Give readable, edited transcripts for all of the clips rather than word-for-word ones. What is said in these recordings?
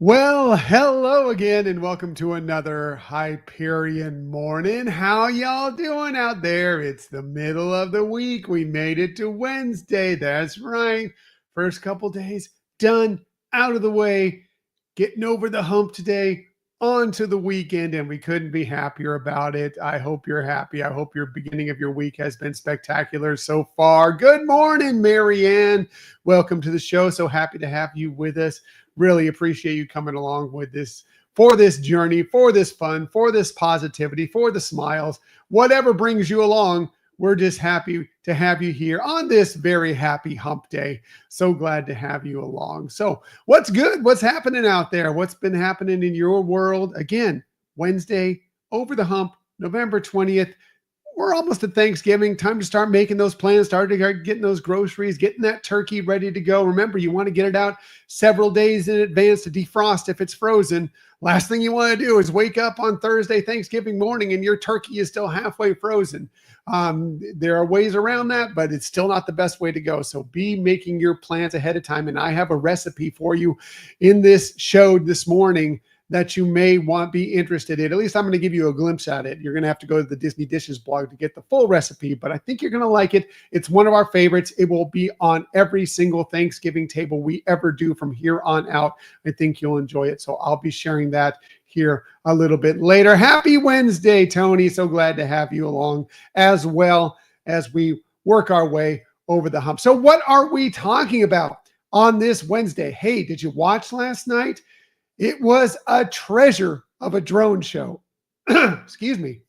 Well, hello again, and welcome to another Hyperion morning. How y'all doing out there? It's the middle of the week. We made it to Wednesday. That's right. First couple days done, out of the way, getting over the hump today, on to the weekend, and we couldn't be happier about it. I hope you're happy. I hope your beginning of your week has been spectacular so far. Good morning, Marianne. Welcome to the show. So happy to have you with us. Really appreciate you coming along with this for this journey, for this fun, for this positivity, for the smiles, whatever brings you along. We're just happy to have you here on this very happy hump day. So glad to have you along. So what's good? What's happening out there? What's been happening in your world? Again, Wednesday, over the hump, November 20th. We're almost at Thanksgiving. Time to start making those plans, start getting those groceries, getting that turkey ready to go. Remember, you want to get it out several days in advance to defrost if it's frozen. Last thing you want to do is wake up on Thursday, Thanksgiving morning, and your turkey is still halfway frozen. There are ways around that, but it's still not the best way to go. So be making your plans ahead of time. And I have a recipe for you in this show this morning that you may be interested in. At least I'm going to give you a glimpse at it. You're going to have to go to the Disney Dishes blog to get the full recipe, but I think you're going to like it. It's one of our favorites. It will be on every single Thanksgiving table we ever do from here on out. I think you'll enjoy it. So I'll be sharing that here a little bit later. Happy Wednesday, Tony. So glad to have you along as well as we work our way over the hump. So what are we talking about on this Wednesday? Hey, did you watch last night? It was a treasure of a drone show. Excuse me.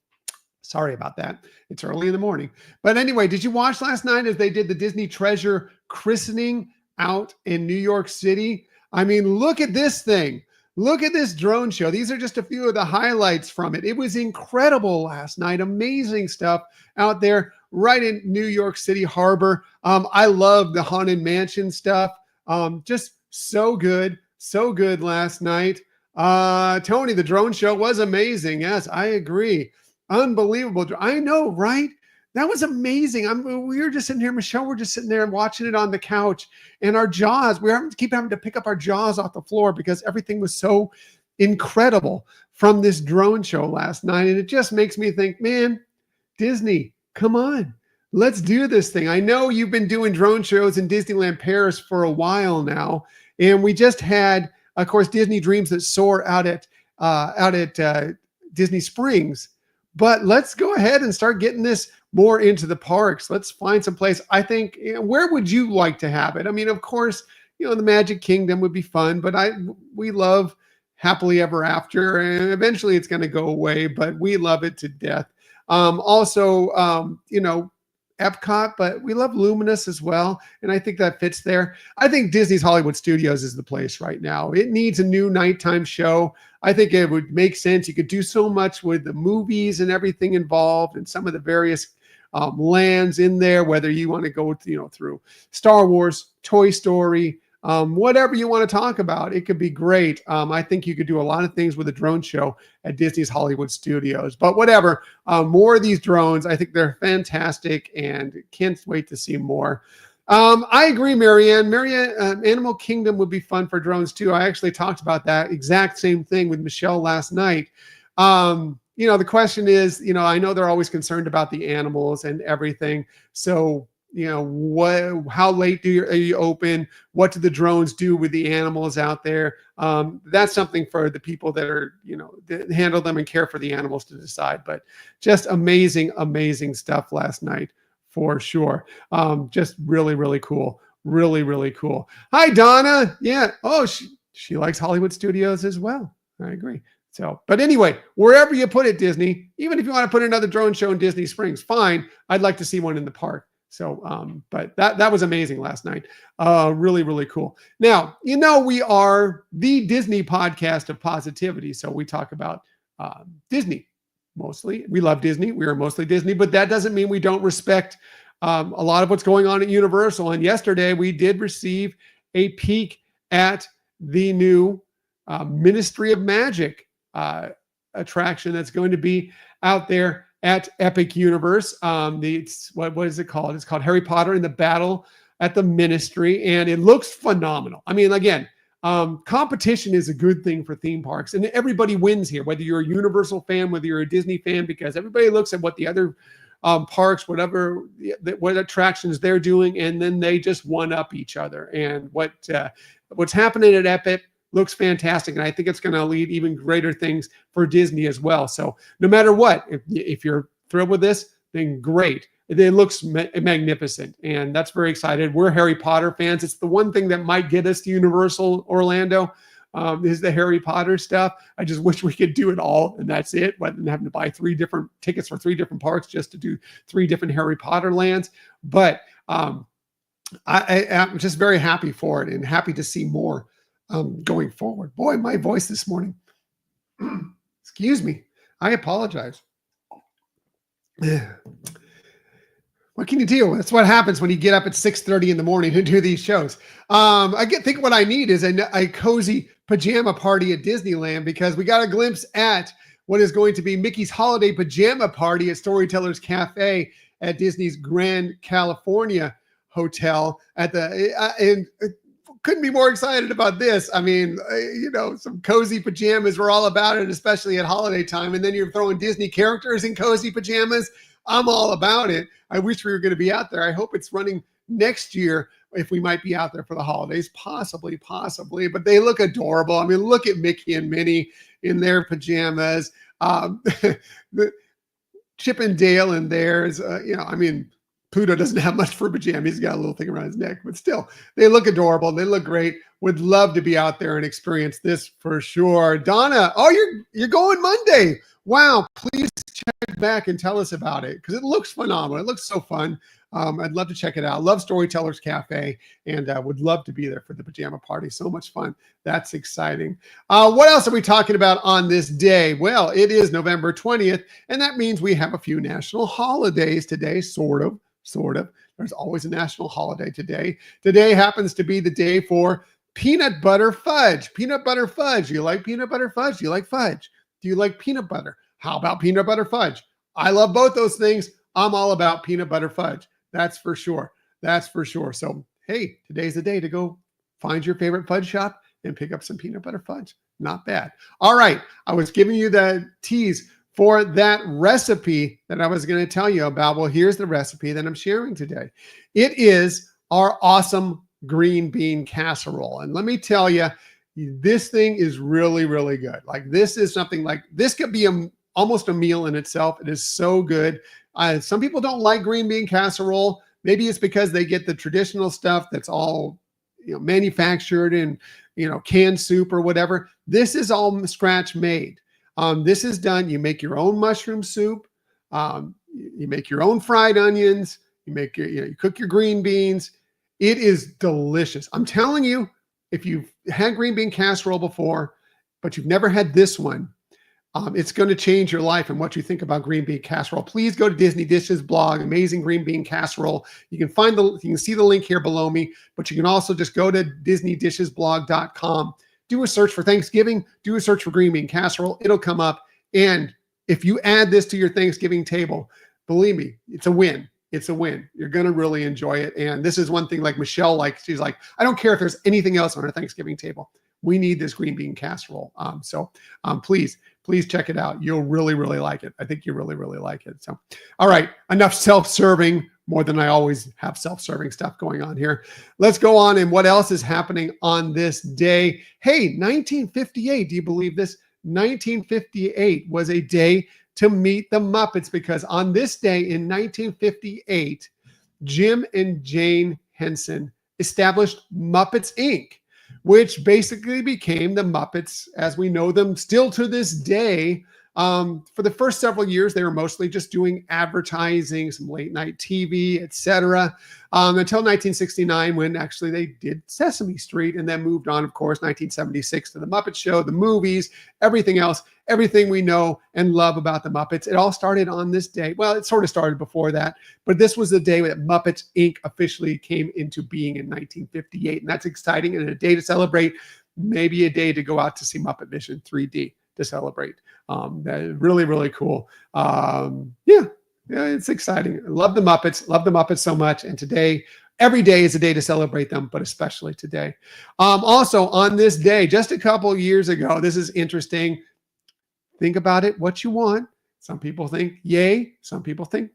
Sorry about that. It's early in the morning. But anyway, did you watch last night as they did the Disney Treasure christening out in New York City? I mean, look at this thing. Look at this drone show. These are just a few of the highlights from it. It was incredible last night. Amazing stuff out there right in New York City Harbor. I love the Haunted Mansion stuff. Just so good. So good last night. Tony, the drone show was amazing. Yes, I agree. Unbelievable. I know, right? That was amazing. We were just sitting here, Michelle, we're just sitting there and watching it on the couch, and our jaws, keep having to pick up our jaws off the floor because everything was so incredible from this drone show last night. And it just makes me think, man, Disney, come on. Let's do this thing. I know you've been doing drone shows in Disneyland Paris for a while now. And we just had, of course, Disney Dreams That Soar out at Disney Springs. But let's go ahead and start getting this more into the parks. Let's find some place. I think, where would you like to have it? I mean, of course, the Magic Kingdom would be fun, but we love Happily Ever After, and eventually it's going to go away, but we love it to death. Epcot, but we love Luminous as well. And I think that fits there. I think Disney's Hollywood Studios is the place right now. It needs a new nighttime show. I think it would make sense. You could do so much with the movies and everything involved and some of the various lands in there, whether you want to go through Star Wars, Toy Story, whatever you want to talk about. It could be great. I think you could do a lot of things with a drone show at Disney's Hollywood Studios, but whatever, more of these drones. I think they're fantastic and can't wait to see more. I agree, Marianne. Animal Kingdom would be fun for drones too. I actually talked about that exact same thing with Michelle last night. The question is, I know they're always concerned about the animals and everything. So, how late are you open? What do the drones do with the animals out there? That's something for the people that are, that handle them and care for the animals to decide. But just amazing, amazing stuff last night for sure. Just really, really cool. Really, really cool. Hi, Donna. Yeah. Oh, she likes Hollywood Studios as well. I agree. So, but anyway, wherever you put it, Disney, even if you want to put another drone show in Disney Springs, fine. I'd like to see one in the park. So, but that was amazing last night. Really, really cool. Now, we are the Disney podcast of positivity. So we talk about Disney mostly. We love Disney. We are mostly Disney, but that doesn't mean we don't respect a lot of what's going on at Universal. And yesterday we did receive a peek at the new Ministry of Magic attraction that's going to be out there at Epic Universe. What is it called? It's called Harry Potter and the Battle at the Ministry, and it looks phenomenal. I mean, again, Competition is a good thing for theme parks, and everybody wins here, whether you're a Universal fan, whether you're a Disney fan, because everybody looks at what the other parks, what attractions they're doing, and then they just one up each other. And what's happening at Epic looks fantastic, and I think it's going to lead even greater things for Disney as well. So no matter what, if you're thrilled with this, then great. It looks magnificent, and that's very excited. We're Harry Potter fans. It's the one thing that might get us to Universal Orlando is the Harry Potter stuff. I just wish we could do it all, and that's it, rather than having to buy 3 different tickets for 3 different parks just to do 3 different Harry Potter lands. But I'm just very happy for it and happy to see more going forward. Boy, my voice this morning. Excuse me. I apologize. What can you do? That's what happens when you get up at 6:30 in the morning to do these shows. I think what I need is a cozy pajama party at Disneyland, because we got a glimpse at what is going to be Mickey's holiday pajama party at Storytellers Cafe at Disney's Grand California Hotel and couldn't be more excited about this. I mean, some cozy pajamas. We're all about it, especially at holiday time. And then you're throwing Disney characters in cozy pajamas. I'm all about it. I wish we were going to be out there. I hope it's running next year, if we might be out there for the holidays, possibly, but they look adorable. I mean, look at Mickey and Minnie in their pajamas. Chip and Dale in theirs, Pluto doesn't have much for pajamas. He's got a little thing around his neck, but still, they look adorable. They look great. Would love to be out there and experience this for sure. Donna, you're going Monday. Wow, please check back and tell us about it, because it looks phenomenal. It looks so fun. I'd love to check it out. Love Storytellers Cafe, and would love to be there for the pajama party. So much fun. That's exciting. What else are we talking about on this day? Well, it is November 20th, and that means we have a few national holidays today, sort of. There's always a national holiday today. Today happens to be the day for peanut butter fudge. Peanut butter fudge. Do you like peanut butter fudge? Do you like fudge? Do you like peanut butter? How about peanut butter fudge? I love both those things. I'm all about peanut butter fudge. That's for sure. So, hey, today's the day to go find your favorite fudge shop and pick up some peanut butter fudge. Not bad. All right. I was giving you the tease for that recipe that I was going to tell you about. Well, here's the recipe that I'm sharing today. It is our awesome green bean casserole. And let me tell you, this thing is really, really good. Like, this is something like, this could be almost a meal in itself. It is so good. Some people don't like green bean casserole. Maybe it's because they get the traditional stuff that's all, manufactured in, canned soup or whatever. This is all scratch made. This is done. You make your own mushroom soup. You make your own fried onions. You cook your green beans. It is delicious. I'm telling you, if you've had green bean casserole before, but you've never had this one, it's going to change your life and what you think about green bean casserole. Please go to Disney Dishes blog, Amazing Green Bean Casserole. You can see the link here below me, but you can also just go to DisneyDishesBlog.com. Do a search for Thanksgiving. Do a search for green bean casserole. It'll come up. And if you add this to your Thanksgiving table, believe me, it's a win. It's a win. You're going to really enjoy it. And this is one thing, like Michelle, she's like, I don't care if there's anything else on our Thanksgiving table. We need this green bean casserole. So please check it out. You'll really, really like it. I think you really, really like it. So, all right, enough self-serving, more than I always have self-serving stuff going on here. Let's go on. And what else is happening on this day? Hey, 1958. Do you believe this? 1958 was a day to meet the Muppets, because on this day in 1958, Jim and Jane Henson established Muppets Inc., which basically became the Muppets as we know them still to this day. For the first several years, they were mostly just doing advertising, some late night TV, etc. Until 1969, when actually they did Sesame Street, and then moved on, of course, 1976 to the Muppet Show, the movies, everything else, everything we know and love about the Muppets. It all started on this day. Well, it sort of started before that, but this was the day that Muppets Inc. officially came into being in 1958. And that's exciting, and a day to celebrate, maybe a day to go out to see Muppet Vision 3D to celebrate. Really, really cool. Yeah, it's exciting. Love the Muppets so much. And today, Every day is a day to celebrate them, but especially today. Also, on this day, just a couple years ago, this is interesting. Think about it, what you want. Some people think yay. Some people think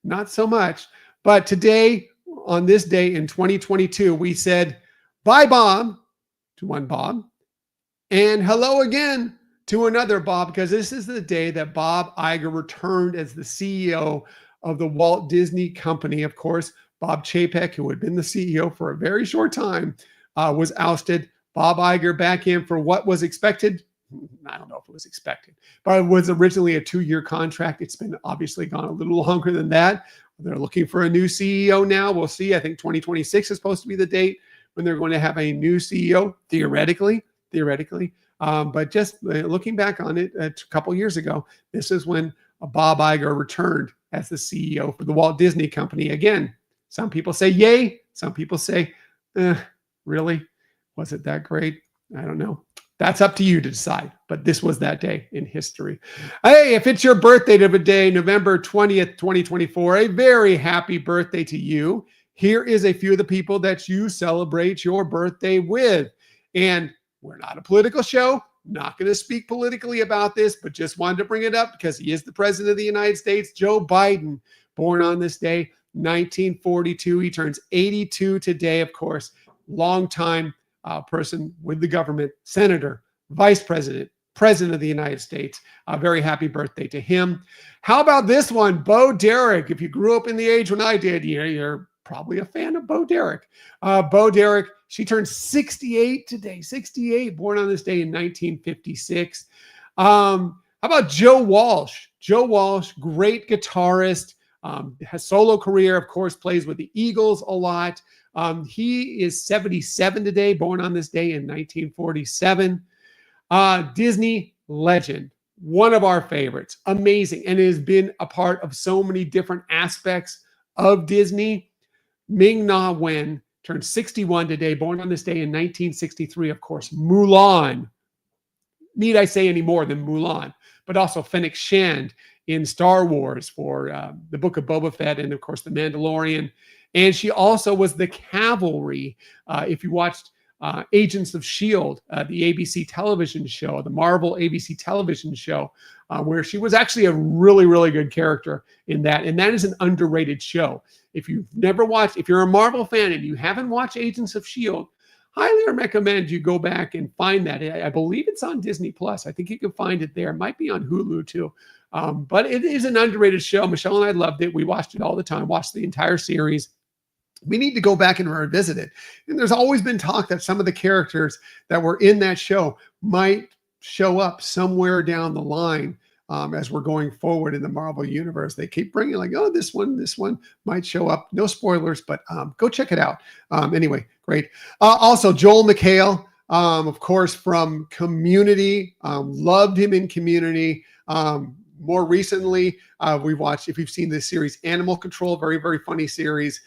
not so much. But today, on this day in 2022, we said bye, Bob, to one Bob, and hello again to another Bob, because this is the day that Bob Iger returned as the CEO of the Walt Disney Company. Of course, Bob Chapek, who had been the CEO for a very short time, was ousted. Bob Iger back in for what was expected. I don't know if it was expected, but it was originally a 2-year contract. It's been obviously gone a little longer than that. They're looking for a new CEO now. We'll see. I think 2026 is supposed to be the date when they're going to have a new CEO, theoretically. But just looking back on it a couple years ago, this is when Bob Iger returned as the CEO for the Walt Disney Company. Again, some people say yay. Some people say, really? Was it that great? I don't know. That's up to you to decide. But this was that day in history. Hey, if it's your birthday today, November 20th, 2024, a very happy birthday to you. Here is a few of the people that you celebrate your birthday with. And we're not a political show. Not going to speak politically about this, but just wanted to bring it up because he is the president of the United States. Joe Biden, born on this day, 1942. He turns 82 today, of course. Longtime person with the government, senator, vice president, president of the United States. A very happy birthday to him. How about this one? Bo Derek. If you grew up in the age when I did, you're probably a fan of Bo Derek. Bo Derek, she turned 68 today, 68, born on this day in 1956. How about Joe Walsh? Joe Walsh, great guitarist, has solo career, of course, plays with the Eagles a lot. He is 77 today, born on this day in 1947. Disney legend, one of our favorites, amazing, and has been a part of so many different aspects of Disney. Ming-Na Wen turned 61 today, born on this day in 1963. Of course, Mulan. Need I say any more than Mulan? But also Fennec Shand in Star Wars for the Book of Boba Fett and, of course, The Mandalorian. And she also was the cavalry. If you watched Agents of S.H.I.E.L.D., the ABC television show, the Marvel ABC television show, where she was actually a really, really good character in that. And that is an underrated show. If you've never watched, if you're a Marvel fan and you haven't watched Agents of S.H.I.E.L.D., highly recommend you go back and find that. I believe it's on Disney Plus. I think you can find it there. It might be on Hulu too. But it is an underrated show. Michelle and I loved it. We watched it all the time, watched the entire series. We need to go back and revisit it. And there's always been talk that some of the characters that were in that show might show up somewhere down the line as we're going forward in the Marvel universe. They keep bringing like, oh, this one might show up. No spoilers, but go check it out. Anyway, great. Also, Joel McHale, of course, from Community. Loved him in Community. More recently, we watched, if you've seen this series, Animal Control, very, very funny series.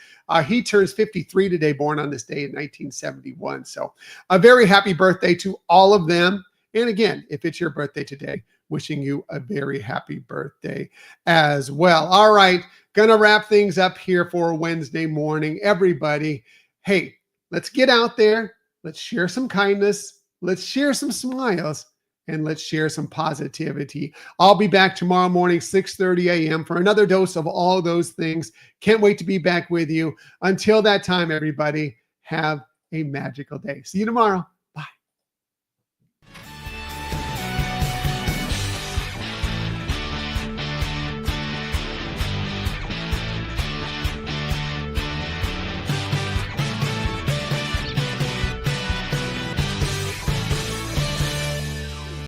He turns 53 today, born on this day in 1971. So a very happy birthday to all of them. And again, if it's your birthday today, wishing you a very happy birthday as well. All right, gonna wrap things up here for Wednesday morning. Everybody, hey, let's get out there. Let's share some kindness. Let's share some smiles. And let's share some positivity. I'll be back tomorrow morning, 6:30 a.m. for another dose of all those things. Can't wait to be back with you. Until that time, everybody, have a magical day. See you tomorrow.